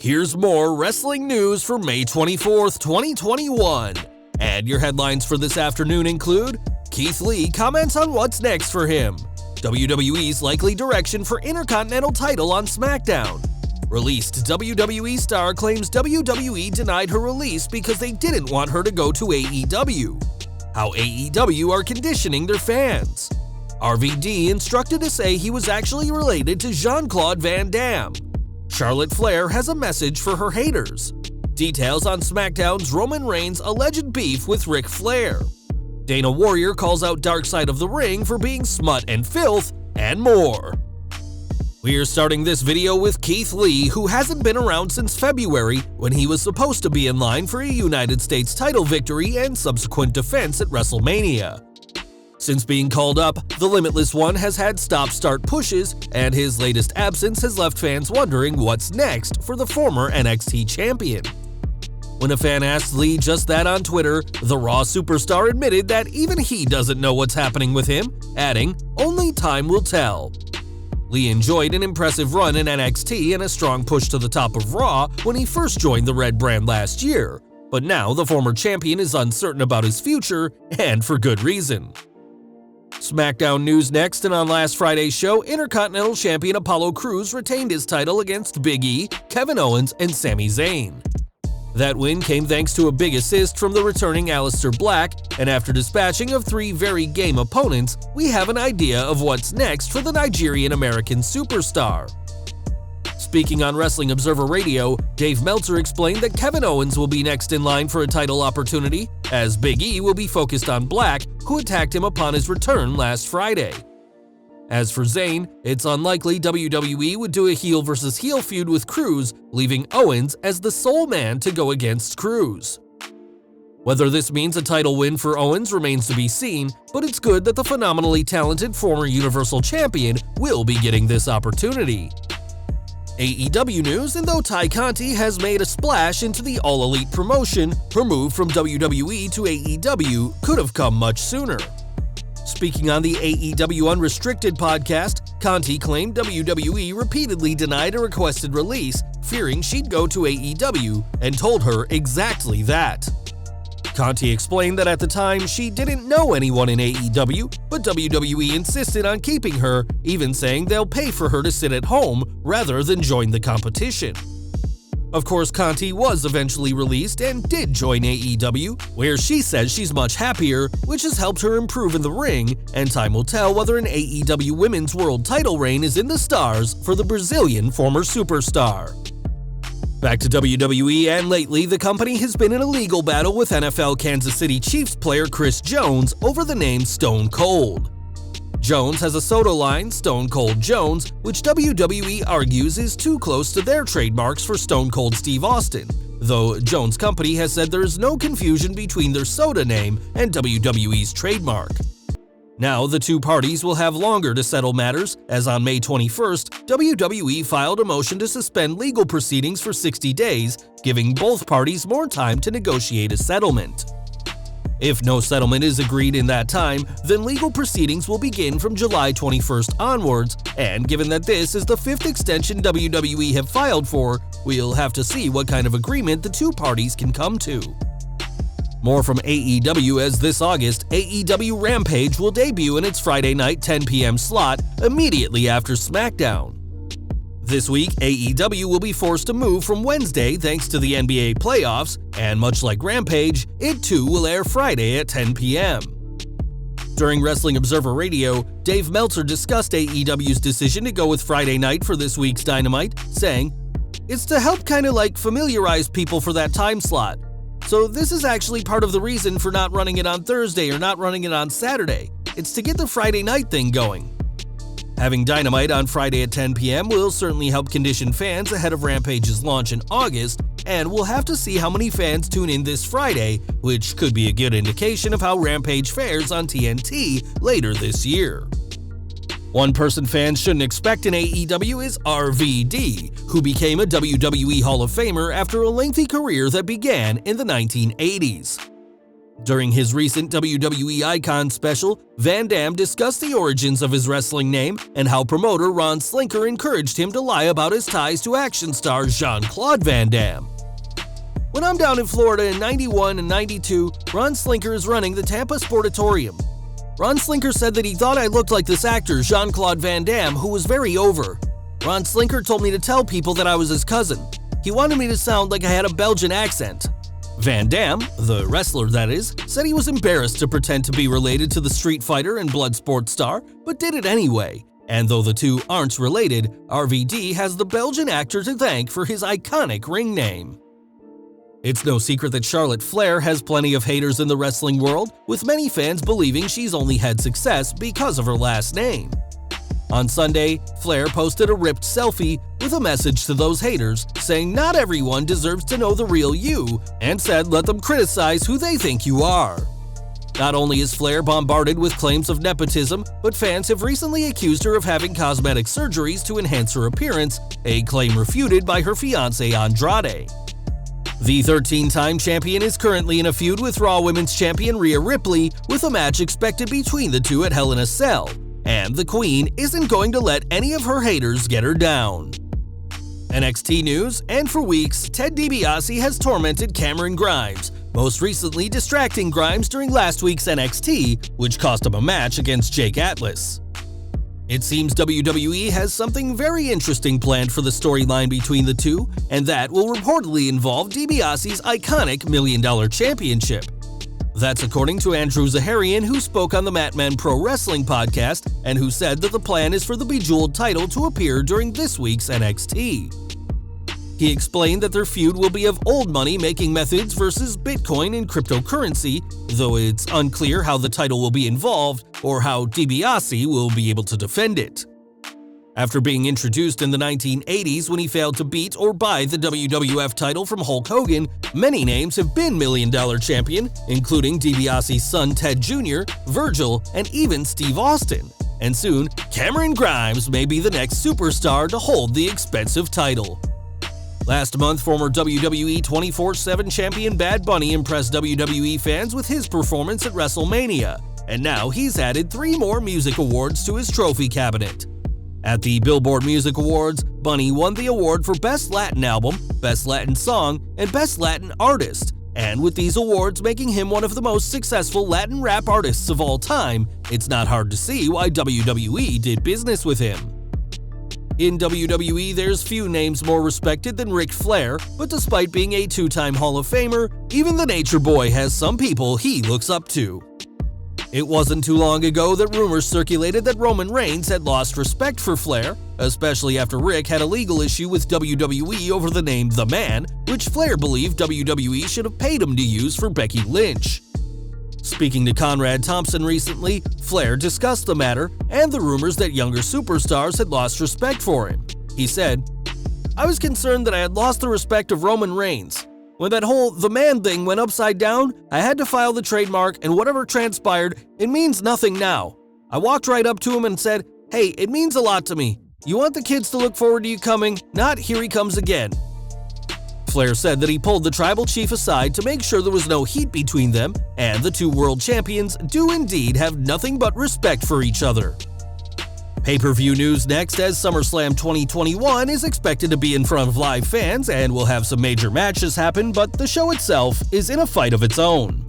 Here's more wrestling news for May 24th, 2021. And your headlines for this afternoon include: Keith Lee comments on what's next for him, WWE's likely direction for Intercontinental title on SmackDown, released WWE star claims WWE denied her release because they didn't want her to go to AEW, how AEW are conditioning their fans, RVD instructed to say he was actually related to Jean-Claude Van Damme, Charlotte Flair has a message for her haters, details on SmackDown's Roman Reigns' alleged beef with Ric Flair, Dana Warrior calls out Dark Side of the Ring for being smut and filth, and more. We're starting this video with Keith Lee, who hasn't been around since February when he was supposed to be in line for a United States title victory and subsequent defense at WrestleMania. Since being called up, the Limitless One has had stop-start pushes, and his latest absence has left fans wondering what's next for the former NXT champion. When a fan asked Lee just that on Twitter, the Raw superstar admitted that even he doesn't know what's happening with him, adding, "Only time will tell." Lee enjoyed an impressive run in NXT and a strong push to the top of Raw when he first joined the Red brand last year, but now the former champion is uncertain about his future, and for good reason. SmackDown news next, and on last Friday's show, Intercontinental Champion Apollo Crews retained his title against Big E, Kevin Owens, and Sami Zayn. That win came thanks to a big assist from the returning Aleister Black, and after dispatching of 3 very game opponents, we have an idea of what's next for the Nigerian-American superstar. Speaking on Wrestling Observer Radio, Dave Meltzer explained that Kevin Owens will be next in line for a title opportunity, as Big E will be focused on Black, who attacked him upon his return last Friday. As for Zayn, it's unlikely WWE would do a heel versus heel feud with Crews, leaving Owens as the sole man to go against Crews. Whether this means a title win for Owens remains to be seen, but it's good that the phenomenally talented former Universal Champion will be getting this opportunity. AEW news, and though Ty Conti has made a splash into the All Elite promotion, her move from WWE to AEW could have come much sooner. Speaking on the AEW Unrestricted podcast, Conti claimed WWE repeatedly denied a requested release, fearing she'd go to AEW, and told her exactly that. Conti explained that at the time she didn't know anyone in AEW, but WWE insisted on keeping her, even saying they'll pay for her to sit at home rather than join the competition. Of course, Conti was eventually released and did join AEW, where she says she's much happier, which has helped her improve in the ring, and time will tell whether an AEW Women's World title reign is in the stars for the Brazilian former superstar. Back to WWE, and lately the company has been in a legal battle with NFL Kansas City Chiefs player Chris Jones over the name Stone Cold. Jones has a soda line, Stone Cold Jones, which WWE argues is too close to their trademarks for Stone Cold Steve Austin, though Jones' company has said there is no confusion between their soda name and WWE's trademark. Now, the two parties will have longer to settle matters, as on May 21st, WWE filed a motion to suspend legal proceedings for 60 days, giving both parties more time to negotiate a settlement. If no settlement is agreed in that time, then legal proceedings will begin from July 21st onwards, and given that this is the 5th extension WWE have filed for, we'll have to see what kind of agreement the two parties can come to. More from AEW, as this August, AEW Rampage will debut in its Friday night 10 p.m. slot immediately after SmackDown. This week, AEW will be forced to move from Wednesday thanks to the NBA playoffs, and much like Rampage, it too will air Friday at 10 p.m. During Wrestling Observer Radio, Dave Meltzer discussed AEW's decision to go with Friday night for this week's Dynamite, saying, "It's to help kinda like familiarize people for that time slot. So this is actually part of the reason for not running it on Thursday or not running it on Saturday. It's to get the Friday night thing going." Having Dynamite on Friday at 10 p.m. will certainly help condition fans ahead of Rampage's launch in August, and we'll have to see how many fans tune in this Friday, which could be a good indication of how Rampage fares on TNT later this year. One person fans shouldn't expect in AEW is RVD, who became a WWE Hall of Famer after a lengthy career that began in the 1980s. During his recent WWE Icon special, Van Damme discussed the origins of his wrestling name and how promoter Ron Slinker encouraged him to lie about his ties to action star Jean-Claude Van Damme. "When I'm down in Florida in 91 and 92, Ron Slinker is running the Tampa Sportatorium. Ron Slinker said that he thought I looked like this actor Jean-Claude Van Damme, who was very over. Ron Slinker told me to tell people that I was his cousin. He wanted me to sound like I had a Belgian accent." Van Damme, the wrestler that is, said he was embarrassed to pretend to be related to the Street Fighter and Bloodsport star, but did it anyway. And though the two aren't related, RVD has the Belgian actor to thank for his iconic ring name. It's no secret that Charlotte Flair has plenty of haters in the wrestling world, with many fans believing she's only had success because of her last name. On Sunday, Flair posted a ripped selfie with a message to those haters, saying not everyone deserves to know the real you, and said let them criticize who they think you are. Not only is Flair bombarded with claims of nepotism, but fans have recently accused her of having cosmetic surgeries to enhance her appearance, a claim refuted by her fiancé Andrade. The 13-time champion is currently in a feud with Raw Women's Champion Rhea Ripley, with a match expected between the two at Hell in a Cell. And the Queen isn't going to let any of her haters get her down. NXT news, and for weeks, Ted DiBiase has tormented Cameron Grimes, most recently distracting Grimes during last week's NXT, which cost him a match against Jake Atlas. It seems WWE has something very interesting planned for the storyline between the two, and that will reportedly involve DiBiase's iconic $1 Million Championship. That's according to Andrew Zaharian, who spoke on the Matman Pro Wrestling podcast and who said that the plan is for the Bejeweled title to appear during this week's NXT. He explained that their feud will be of old money making methods versus Bitcoin and cryptocurrency, though it's unclear how the title will be involved or how DiBiase will be able to defend it. After being introduced in the 1980s when he failed to beat or buy the WWF title from Hulk Hogan, many names have been $1 Million Champion, including DiBiase's son Ted Jr., Virgil, and even Steve Austin. And soon, Cameron Grimes may be the next superstar to hold the expensive title. Last month, former WWE 24/7 champion Bad Bunny impressed WWE fans with his performance at WrestleMania, and now he's added 3 more music awards to his trophy cabinet. At the Billboard Music Awards, Bunny won the award for Best Latin Album, Best Latin Song, and Best Latin Artist, and with these awards making him one of the most successful Latin rap artists of all time, it's not hard to see why WWE did business with him. In WWE, there's few names more respected than Ric Flair, but despite being a 2-time Hall of Famer, even the Nature Boy has some people he looks up to. It wasn't too long ago that rumors circulated that Roman Reigns had lost respect for Flair, especially after Rick had a legal issue with WWE over the name The Man, which Flair believed WWE should have paid him to use for Becky Lynch. Speaking to Conrad Thompson recently, Flair discussed the matter and the rumors that younger superstars had lost respect for him. He said, "I was concerned that I had lost the respect of Roman Reigns. When that whole The Man thing went upside down, I had to file the trademark, and whatever transpired, it means nothing now. I walked right up to him and said, 'Hey, it means a lot to me. You want the kids to look forward to you coming, not here he comes again.'" Flair said that he pulled the tribal chief aside to make sure there was no heat between them, and the two world champions do indeed have nothing but respect for each other. Pay-per-view news next, as SummerSlam 2021 is expected to be in front of live fans and will have some major matches happen, but the show itself is in a fight of its own.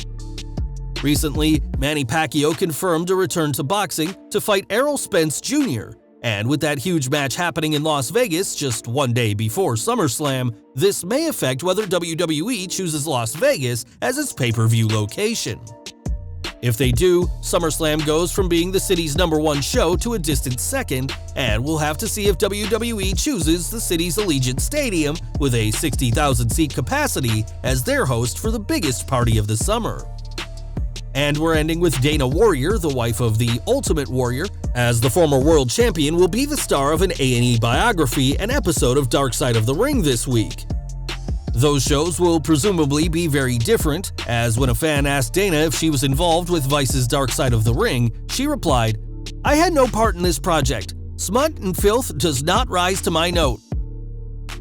Recently, Manny Pacquiao confirmed a return to boxing to fight Errol Spence Jr., and with that huge match happening in Las Vegas just one day before SummerSlam, this may affect whether WWE chooses Las Vegas as its pay-per-view location. If they do, SummerSlam goes from being the city's #1 show to a distant second, and we'll have to see if WWE chooses the city's Allegiant Stadium with a 60,000-seat capacity as their host for the biggest party of the summer. And we're ending with Dana Warrior, the wife of the Ultimate Warrior, as the former world champion will be the star of an A&E biography, an episode of Dark Side of the Ring this week. Those shows will presumably be very different, as when a fan asked Dana if she was involved with Vice's Dark Side of the Ring, she replied, "I had no part in this project. Smut and filth does not rise to my note."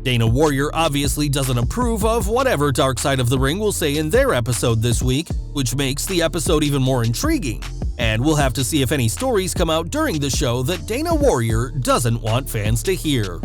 Dana Warrior obviously doesn't approve of whatever Dark Side of the Ring will say in their episode this week, which makes the episode even more intriguing. And we'll have to see if any stories come out during the show that Dana Warrior doesn't want fans to hear.